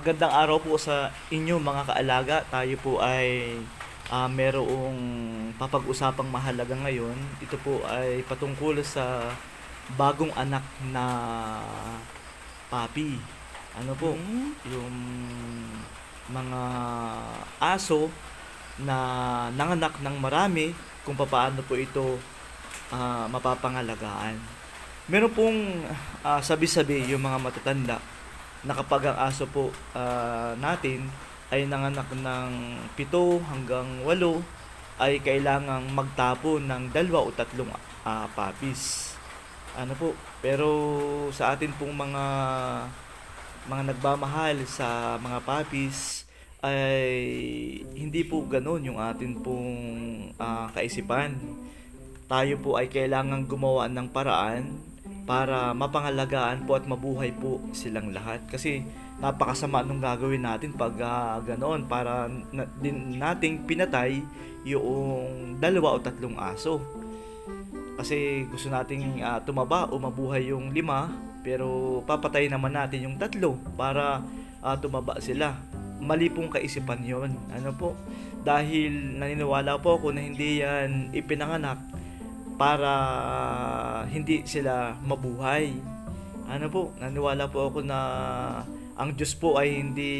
Magandang araw po sa inyo mga kaalaga. Tayo po ay merong papag-usapang mahalaga ngayon. Ito po ay patungkol sa bagong anak na papi. Ano po, Hmm, yung mga aso na nanganak ng marami kung papaano po ito mapapangalagaan. Meron pong sabi-sabi yung mga matatanda na kapag ang aso po natin ay nanganak ng 7 hanggang 8 ay kailangang magtapon ng 2 o 3 papis. Ano po, pero sa atin pong mga nagmamahal sa mga papis ay hindi po ganoon yung atin pong kaisipan. Tayo po ay kailangang gumawa ng paraan para mapangalagaan po at mabuhay po silang lahat. Kasi napakasama nung gagawin natin pag ganoon para din nating pinatay yung 2 o 3 aso. Kasi gusto nating tumaba o mabuhay yung 5 pero papatay naman natin yung 3 para tumaba sila. Mali pong kaisipan yon. Ano po? Dahil naniniwala po ako na hindi yan ipinanganak para hindi sila mabuhay. Ano po, naniwala po ako na ang Diyos po ay hindi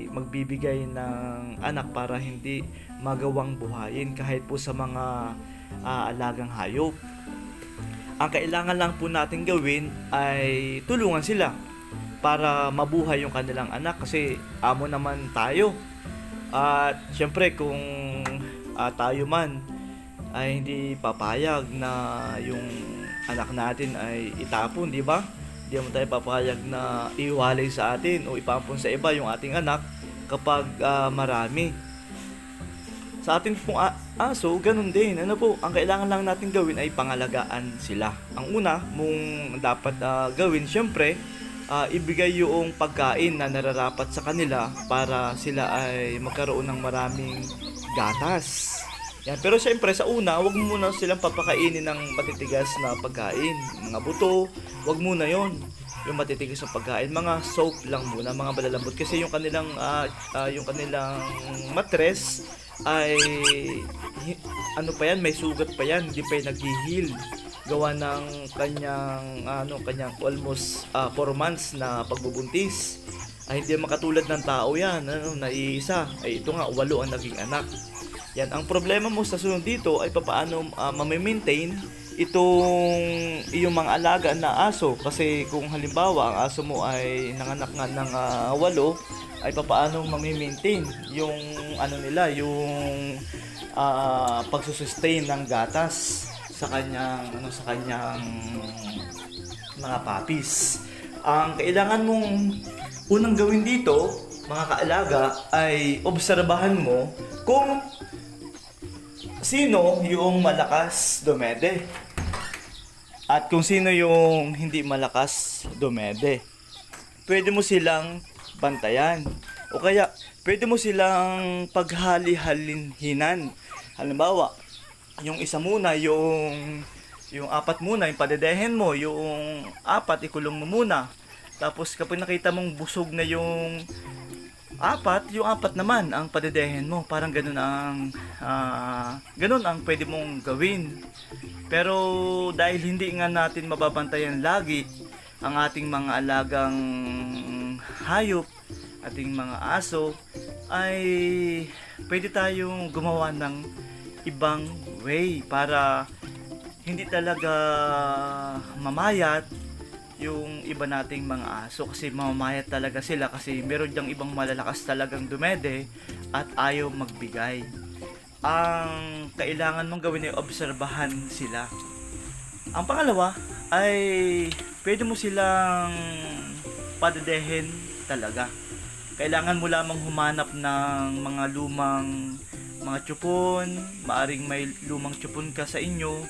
magbibigay ng anak para hindi magawang buhayin kahit po sa mga alagang hayop. Ang kailangan lang po natin gawin ay tulungan sila para mabuhay yung kanilang anak kasi amo naman tayo. At syempre kung tayo man ay hindi papayag na yung anak natin ay itapon, di ba? Hindi mo tayo papayag na iwalay sa atin o ipampon sa iba yung ating anak kapag marami. Sa ating pong aso, ganun din. Ano po, ang kailangan lang natin gawin ay pangalagaan sila. Ang una mong dapat gawin, syempre, ibigay yung pagkain na nararapat sa kanila para sila ay magkaroon ng maraming gatas. Yan. Pero syempre sa una, wag mo muna silang papakainin ng matitigas na pagkain. Mga buto, wag muna yon. Yung matitigas na pagkain, mga soap lang muna, mga malalambot kasi yung kanilang matres ay ano pa yan, may sugat pa yan, hindi pa yan nag-heal. Gawa ng kanyang almost 4 months na pagbubuntis. Ay hindi makatulad ng tao yan, na iisa. Ay ito nga, 8 ang naging anak. Yan, ang problema mo sa sunod dito ay papaano ma-maintain yung mga alaga na aso. Kasi kung halimbawa ang aso mo ay nanganak nga ng 8, ay papaano ma-maintain yung yung pagsusustain ng gatas sa kanyang mga papis. Ang kailangan mong unang gawin dito, mga kaalaga, ay obserbahan mo kung sino yung malakas dumede at kung sino yung hindi malakas dumede. Pwede mo silang bantayan o kaya pwede mo silang paghali-halinhinan. Halimbawa, yung isa muna, yung 4 muna, yung padedehen mo, yung 4 ikulong mo muna. Tapos kapag nakita mong busog na yung 4 naman ang padedehen mo. Parang ganun ang pwede mong gawin. Pero dahil hindi nga natin mababantayan lagi ang ating mga alagang hayop, ating mga aso, ay pwede tayong gumawa ng ibang way para hindi talaga mamayat yung iba nating mga aso kasi mamamayat talaga sila kasi meron diyang ibang malalakas talagang dumede at ayaw magbigay. Ang kailangan mong gawin ay obserbahan sila. Ang pangalawa ay pwede mo silang padedehin talaga. Kailangan mo lamang humanap ng mga lumang mga tsupon, maaring may lumang tsupon ka sa inyo,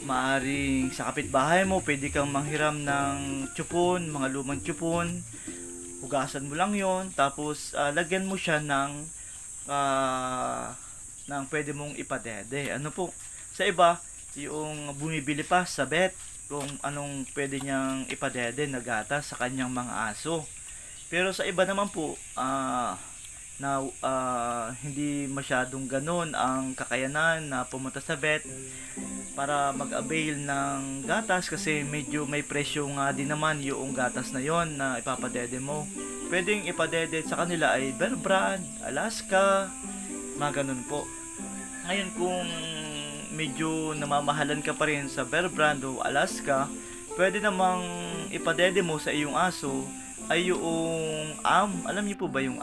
maaring sa kapitbahay mo pwede kang manghiram ng tsupon, mga lumang tsupon, hugasan mo lang yon, tapos lagyan mo siya ng pwede mong ipadede. Ano po, sa iba yung bumibili pa sa vet kung anong pwede niyang ipadede na gatas sa kanyang mga aso. Pero sa iba naman po, na hindi masyadong ganon ang kakayanan na pumunta sa vet para mag-avail ng gatas kasi medyo may presyo nga din naman yung gatas na yon na ipapadede mo. Pwedeng ipadede sa kanila ay Bear Brand, Alaska, mga ganun po. Ngayon kung medyo namamahalan ka pa rin sa Bear Brand o Alaska, pwede namang ipadede mo sa iyong aso ay yung alam niyo po ba yung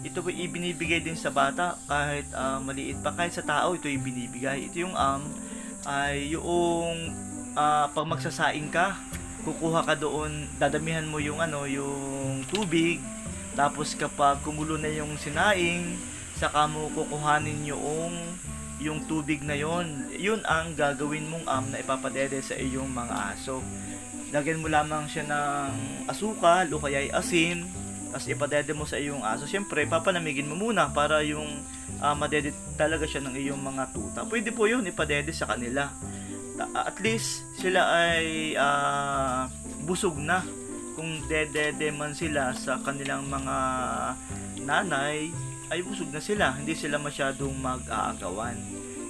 ito po ibinibigay din sa bata kahit maliit pa, kahit sa tao ito ibinibigay. Ito yung ay yung pag magsasaing ka, kukuha ka doon, dadamihan mo yung yung tubig, tapos kapag kumulo na yung sinaing, saka mo kukuhanin yung tubig na yun ang gagawin mong na ipapadede sa iyong mga aso. Lagyan mo lamang siya ng asukal o kaya asin, tapos ipadede mo sa iyong aso. Siyempre, papanamigin mo muna para yung madede talaga siya ng iyong mga tuta. Pwede po yun, ipadede sa kanila. At least, sila ay busog na. Kung dedede man sila sa kanilang mga nanay, ay busog na sila. Hindi sila masyadong mag-aagawan.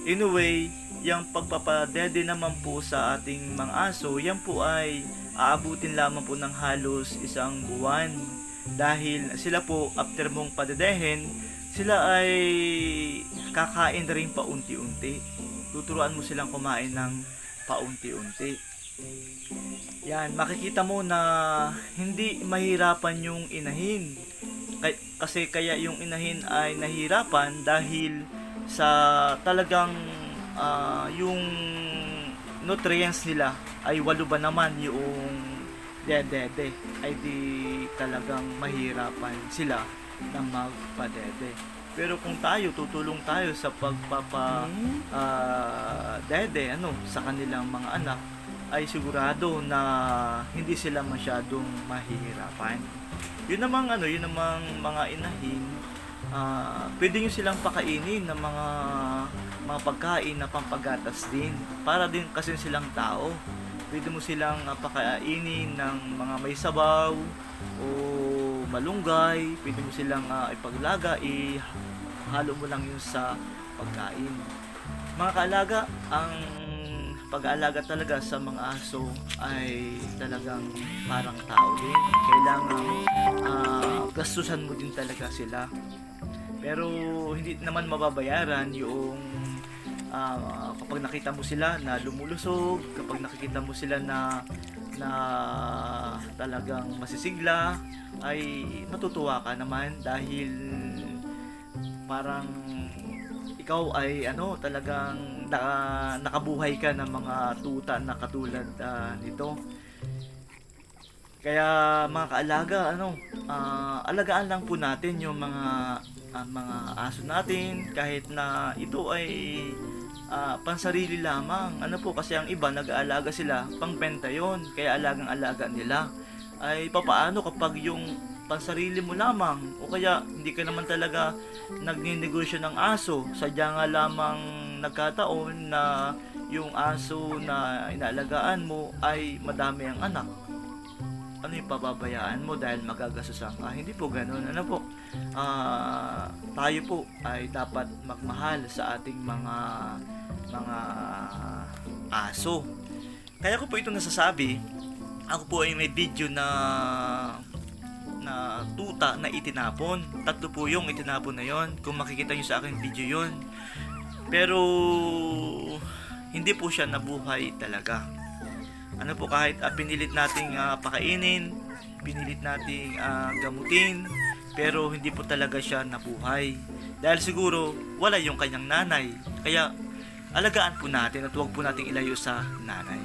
Anyway, yung pagpapadede naman po sa ating mga aso, yan po ay aabutin lamang po ng halos 1 buwan. Dahil sila po, after mong padedehin, sila ay kakain rin paunti-unti. Tuturuan mo silang kumain ng paunti-unti. Yan, makikita mo na hindi mahirapan yung inahin. Kasi kaya yung inahin ay nahirapan dahil sa talagang yung nutrients nila ay 8 ba naman yung dedede, ay di talagang mahirapan sila na magpadede. Pero kung tayo, tutulong tayo sa dede sa kanilang mga anak, ay sigurado na hindi sila masyadong mahihirapan. Yun namang mga inahin, pwede nyo silang pakainin ng mga pagkain na pampagatas din, para din kasi silang tao. Pwede mo silang pakainin ng mga may sabaw o malunggay. Pwede mo silang ipaglaga, ihalo mo lang yun sa pagkain. Mga kaalaga, ang pag-aalaga talaga sa mga aso ay talagang parang tao din. Kailangan gastusan mo din talaga sila. Pero hindi naman mababayaran yung kapag nakita mo sila na lumulusog, kapag nakikita mo sila na talagang masisigla, ay matutuwa ka naman dahil parang ikaw ay talagang nakabuhay ka ng mga tuta na katulad nito. Kaya mga kaalaga, alagaan lang po natin yung mga aso natin kahit na ito ay pansarili lamang. Kasi ang iba nag-aalaga sila pangbenta yon, kaya alagang-alaga nila. Ay papaano kapag yung pansarili mo lamang, o kaya hindi ka naman talaga nagninegosyo ng aso, sadya nga lamang nagkataon na yung aso na inaalagaan mo ay madami ang anak. Ano yung pababayaan mo dahil magagastusan ka? Hindi po ganoon. Tayo po ay dapat magmahal sa ating mga aso. Kaya ko po ito nasasabi. Ako po ay may video na tuta na itinapon. 3 po yung itinapon na yon. Kung makikita nyo sa aking video yon. Pero hindi po siya nabuhay talaga. Kahit pinilit nating pakainin, pinilit nating gamutin, pero hindi po talaga siya nabuhay. Dahil siguro wala yung kanyang nanay. Kaya alagaan po natin at huwag po nating ilayo sa nanay.